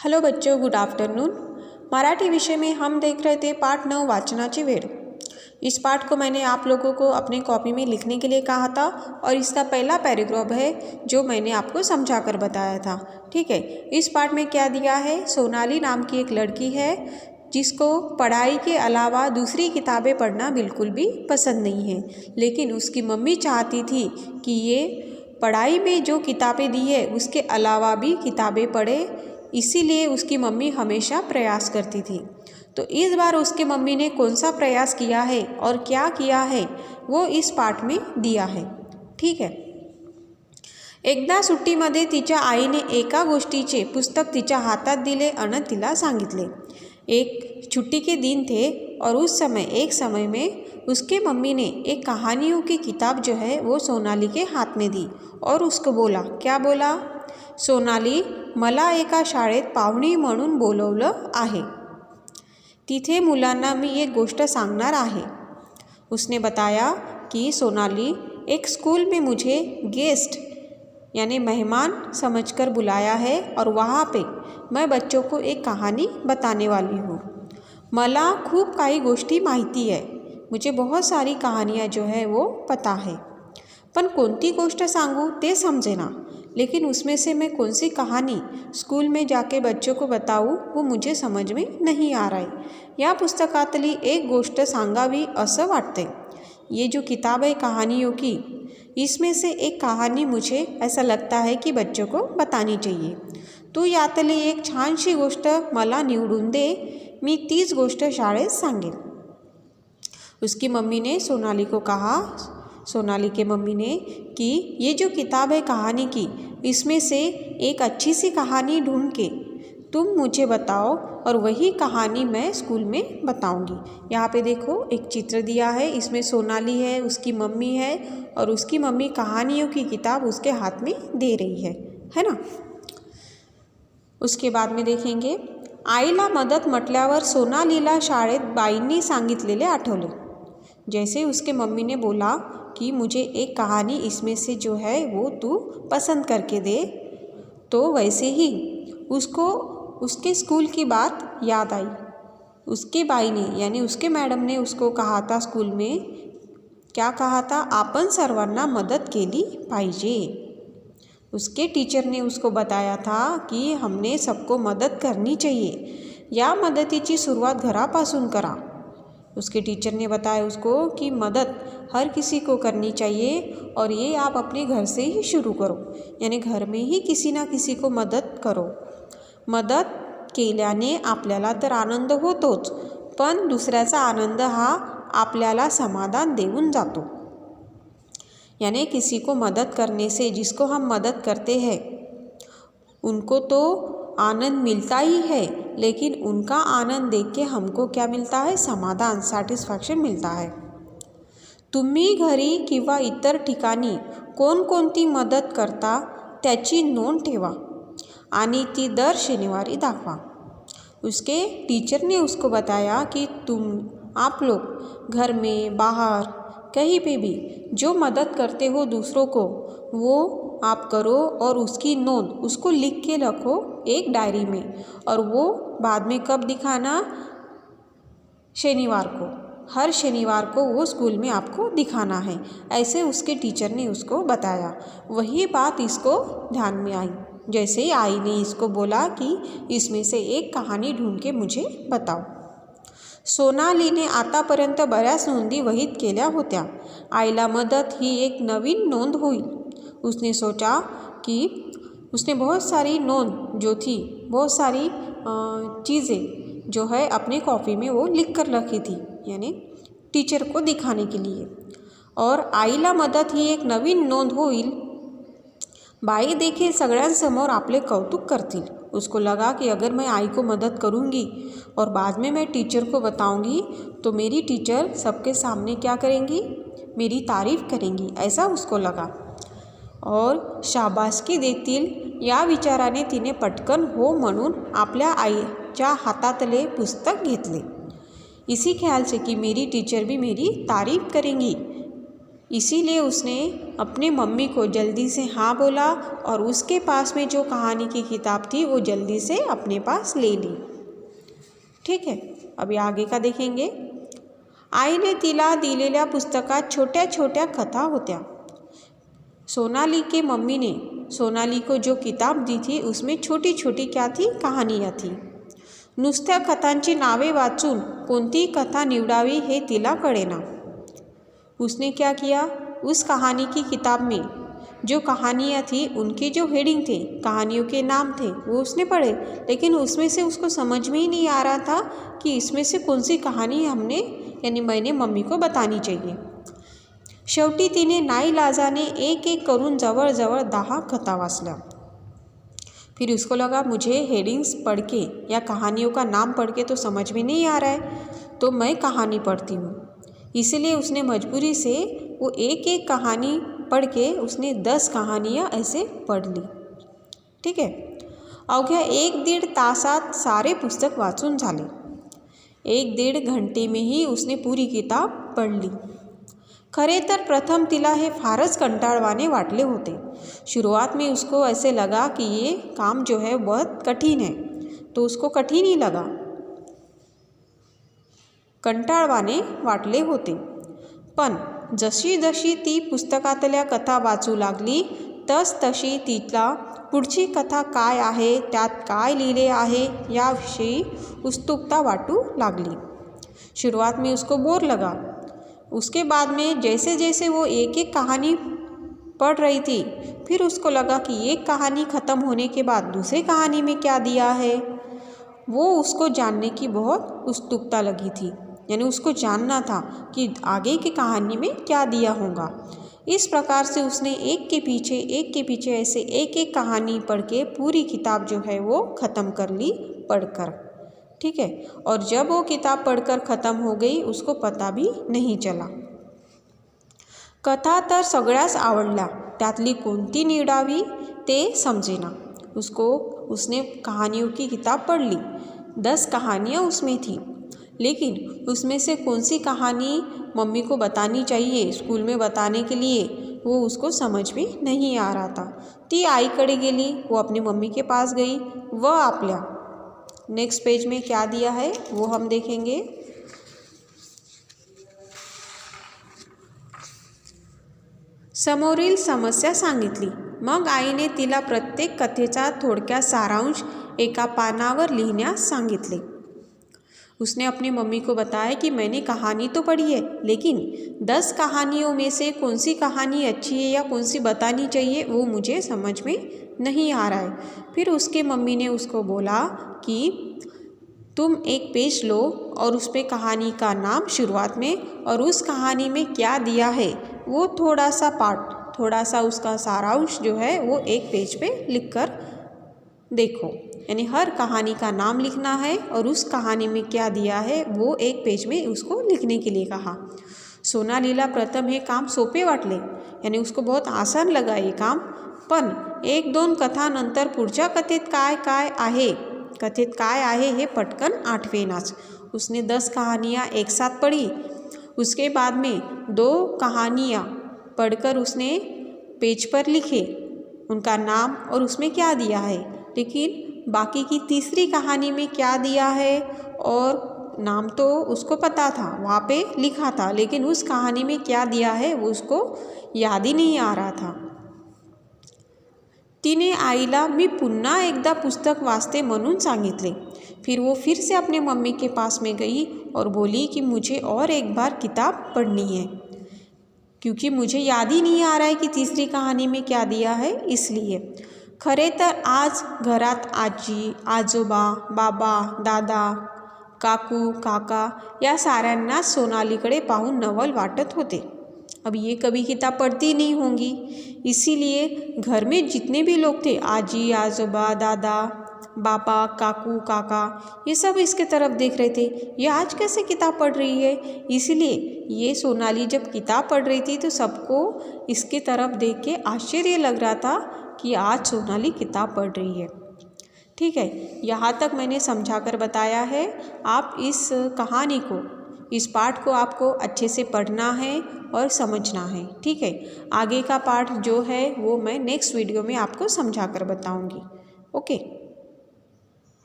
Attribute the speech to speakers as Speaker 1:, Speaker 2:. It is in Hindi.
Speaker 1: हेलो बच्चों, गुड आफ्टरनून। मराठी विषय में हम देख रहे थे पाठ 9 वाचनाची वेळ। इस पाठ को मैंने आप लोगों को अपने कॉपी में लिखने के लिए कहा था और इसका पहला पैराग्राफ है जो मैंने आपको समझा कर बताया था। ठीक है, इस पाठ में क्या दिया है, सोनाली नाम की एक लड़की है जिसको पढ़ाई के अलावा दूसरी किताबें पढ़ना बिल्कुल भी पसंद नहीं है, लेकिन उसकी मम्मी चाहती थी कि ये पढ़ाई में जो किताबें दी है उसके अलावा भी किताबें पढ़े, इसीलिए उसकी मम्मी हमेशा प्रयास करती थी। तो इस बार उसके मम्मी ने कौन सा प्रयास किया है और क्या किया है वो इस पाठ में दिया है। ठीक है, एकदा सुट्टीमध्ये तिच्या आईने एका गोष्टीचे पुस्तक तिच्या हातात दिले आणि तिला सांगितले। एक छुट्टी के दिन थे और उस समय में उसके मम्मी ने एक कहानियों की किताब जो है वो सोनाली के हाथ में दी और उसको बोला, क्या बोला, सोनाली मला एका शाळेत पाहुणी म्हणून बोलवलं आहे, तिथे मुलांना मी एक गोष्ट सांगणार आहे। उसने बताया कि सोनाली, एक स्कूल में मुझे गेस्ट यानी मेहमान समझकर बुलाया है और वहाँ पे मैं बच्चों को एक कहानी बताने वाली हूँ। मला खूप काही गोष्टी माहिती है, मुझे बहुत सारी कहानियाँ जो है वो पता है, पण कोणती गोष्ट सांगू ते समझेना, लेकिन उसमें से मैं कौन सी कहानी स्कूल में जाके बच्चों को बताऊँ वो मुझे समझ में नहीं आ रहा है। या पुस्तकातली एक गोष्ट सांगावी असं वाटते। ये जो किताब है कहानियों की, इसमें से एक कहानी मुझे ऐसा लगता है कि बच्चों को बतानी चाहिए। तू यातली एक छानशी गोष्ट मला निवडून दे, मी तीच गोष्ट शाळेत सांगेन। उसकी मम्मी ने सोनाली को कहा, सोनाली के मम्मी ने, कि ये जो किताब है कहानी की, इसमें से एक अच्छी सी कहानी ढूंढ के तुम मुझे बताओ और वही कहानी मैं स्कूल में बताऊंगी। यहाँ पे देखो एक चित्र दिया है, इसमें सोनाली है, उसकी मम्मी है और उसकी मम्मी कहानियों की किताब उसके हाथ में दे रही है ना। उसके बाद में देखेंगे, आईला मदत म्हटल्यावर सोनालीला शाळेत बाईंनी सांगितलेले आठवले। जैसे उसके मम्मी ने बोला कि मुझे एक कहानी इसमें से जो है वो तू पसंद करके दे, तो वैसे ही उसको उसके स्कूल की बात याद आई। उसके बाई ने यानी उसके मैडम ने उसको कहा था स्कूल में, क्या कहा था, आपण सर्वांना मदत केली पाहिजे। उसके टीचर ने उसको बताया था कि हमने सबको मदत करनी चाहिए, या मदतीची सुरुवात घरापासून करा। उसके टीचर ने बताया उसको कि मदद हर किसी को करनी चाहिए और ये आप अपने घर से ही शुरू करो, यानी घर में ही किसी ना किसी को मदत करो। मदत केल्याने आपल्याला तर आनंद होतोच, पण दुसऱ्याचा आनंद हा आपल्याला समाधान देऊन जातो। यानी किसी को मदद करने से, जिसको हम मदद करते हैं उनको तो आनंद मिलता ही है, लेकिन उनका आनंद देख के हमको क्या मिलता है, समाधान, सैटिस्फैक्शन मिलता है। तुम्ही घरी किंवा इतर ठिकाणी कोणकोणती मदत करता त्याची नोंद ठेवा आणि ती दर शनिवारी दाखवा। उसके टीचर ने उसको बताया कि आप लोग घर में, बाहर, कहीं पे भी जो मदद करते हो दूसरों को, वो आप करो और उसकी नोंद, उसको लिख के रखो एक डायरी में, और वो बाद में कब दिखाना, शनिवार को, हर शनिवार को वो स्कूल में आपको दिखाना है। ऐसे उसके टीचर ने उसको बताया। वही बात इसको ध्यान में आई। जैसे ही आई ने इसको बोला कि इसमें से एक कहानी ढूंढ के मुझे बताओ। सोनालीने आतापर्यंत बऱ्याच नोंदी वहीत केल्या होत्या। आईला मदत ही एक नवीन नोंद होईल। उसने सोचा कि उसने बहुत सारी नोंद जो थी, बहुत सारी चीज़ें जो है अपने कॉपी में वो लिख कर रखी थी, यानी टीचर को दिखाने के लिए। और आईला मदत ही एक नवीन नोंद होईल। बाई देखील सगळ्यांसमोर आपले कौतुक करतील। उसको लगा कि अगर मैं आई को मदद करूँगी और बाद में मैं टीचर को बताऊँगी तो मेरी टीचर सबके सामने क्या करेंगी, मेरी तारीफ़ करेंगी, ऐसा उसको लगा। और शाबासकी देतील या विचाराने तिने पटकन हो म्हणून आपल्या आईच्या हातातले पुस्तक घेतले। इसी ख्याल से कि मेरी टीचर भी मेरी तारीफ़ करेंगी, इसीलिए उसने अपने मम्मी को जल्दी से हाँ बोला और उसके पास में जो कहानी की किताब थी वो जल्दी से अपने पास ले ली। ठीक है, अभी आगे का देखेंगे। आईने तिला दिलेल्या पुस्तकात छोट्या छोट्या कथा होत्या। सोनाली के मम्मी ने सोनाली को जो किताब दी थी उसमें छोटी छोटी क्या थी, कहानियाँ थी। नुसत्या कथांची नावे वाचून कोणती कथा निवडावी हे तिला कळेना। उसने क्या किया, उस कहानी की किताब में जो कहानियाँ थी उनके जो हेडिंग थे, कहानियों के नाम थे, वो उसने पढ़े, लेकिन उसमें से उसको समझ में ही नहीं आ रहा था कि इसमें से कौन सी कहानी हमने यानी मैंने मम्मी को बतानी चाहिए। शेवटी तिने नाईलाजाने एक एक करून जवळजवळ 10 कथा वाचल्या। फिर उसको लगा मुझे हेडिंग्स पढ़ के या कहानियों का नाम पढ़ के तो समझ में नहीं आ रहा है, तो मैं कहानी पढ़ती हूँ। इसलिए उसने मजबूरी से वो एक एक कहानी पढ़ के उसने 10 कहानियाँ ऐसे पढ़ ली। ठीक है, अवघ्या 1-1.5 तासात सारे पुस्तक वाचून झाले। 1-1.5 घंटे में ही उसने पूरी किताब पढ़ ली। खरे तर प्रथम तिला हे फारच कंटाळवाणे वाटले होते। शुरुआत में उसको ऐसे लगा कि ये काम जो है बहुत कठिन है, तो उसको कठिन ही लगा, कंटाळवाणे वाटले होते। पण जशी जशी ती पुस्तकातल्या कथा वाचू लागली तशी तिला पुढची कथा काय आहे, त्यात काय लिहिले आहे याविषयी उत्सुकता वाटू लागली। शुरुआत में उसको बोर लगा, उसके बाद में जैसे जैसे वो एक एक कहानी पढ़ रही थी, फिर उसको लगा कि एक कहानी ख़त्म होने के बाद दूसरी कहानी में क्या दिया है, वो उसको जानने की बहुत उत्सुकता लगी थी। यानी उसको जानना था कि आगे की कहानी में क्या दिया होगा। इस प्रकार से उसने एक के पीछे ऐसे एक एक कहानी पढ़ के पूरी किताब जो है वो ख़त्म कर ली पढ़कर। ठीक है, और जब वो किताब पढ़कर ख़त्म हो गई उसको पता भी नहीं चला। कथा तर सगळ्याच आवडल्या, त्यातली कोणती निवडावी ते समजेना। उसने कहानियों की किताब पढ़ ली, 10 कहानियाँ उसमें थी, लेकिन उसमें से कौन सी कहानी मम्मी को बतानी चाहिए स्कूल में बताने के लिए, वो उसको समझ में नहीं आ रहा था। ती आईकडे गेली, वो अपनी मम्मी के पास गई, वह आपल्या नेक्स्ट पेज में क्या दिया है वो हम देखेंगे। समोरील समस्या सांगितली। मग आईने तिला प्रत्येक कथेचा थोडक्यात सारांश एका पानावर लिहिण्यास सांगितले। उसने अपनी मम्मी को बताया कि मैंने कहानी तो पढ़ी है, लेकिन 10 कहानियों में से कौन सी कहानी अच्छी है या कौन सी बतानी चाहिए वो मुझे समझ में नहीं आ रहा है। फिर उसके मम्मी ने उसको बोला कि तुम एक पेज लो और उस पर कहानी का नाम शुरुआत में और उस कहानी में क्या दिया है वो थोड़ा सा उसका सारांश जो है वो एक पेज पे लिखकर देखो। यानी हर कहानी का नाम लिखना है और उस कहानी में क्या दिया है वो एक पेज में उसको लिखने के लिए कहा। सोनालीला प्रथम हे काम सोपे वाटले, यानी उसको बहुत आसान लगा ये काम। पण 1-2 कथानंतर पुढच्या कथेत काय आहे हे पटकन आठवेनाच। उसने 10 कहानियाँ एक साथ पढ़ी, उसके बाद में 2 कहानियाँ पढ़कर उसने पेज पर लिखे उनका नाम और उसमें क्या दिया है, लेकिन बाकी की तीसरी कहानी में क्या दिया है और नाम तो उसको पता था, वहाँ पे लिखा था, लेकिन उस कहानी में क्या दिया है वो उसको याद ही नहीं आ रहा था। तिने आईला मी पुन्हा एकदा पुस्तक वाचते म्हणून सांगितले। फिर वो फिर से अपने मम्मी के पास में गई और बोली कि मुझे और एक बार किताब पढ़नी है, क्योंकि मुझे याद ही नहीं आ रहा है कि तीसरी कहानी में क्या दिया है, इसलिए। खरे तर आज घरात आजी, आजोबा, बाबा, दादा, काकू, काका या साऱ्यांना सोनालीकडे पाहून नवल वाटत होते। अब ये कभी किताब पढ़ती नहीं होंगी, इसीलिए घर में जितने भी लोग थे, आजी, आजोबा, दादा, बाबा, काकू, काका, ये सब इसके तरफ देख रहे थे, ये आज कैसे किताब पढ़ रही है। इसलिए ये सोनाली जब किताब पढ़ रही थी तो सबको इसके तरफ देख के आश्चर्य लग रहा था कि आज सोनाली किताब पढ़ रही है। ठीक है, यहाँ तक मैंने समझाकर बताया है। आप इस कहानी को, इस पाठ को आपको अच्छे से पढ़ना है और समझना है। ठीक है, आगे का पार्ट जो है वो मैं नेक्स्ट वीडियो में आपको समझा कर बताऊँगी। ओके।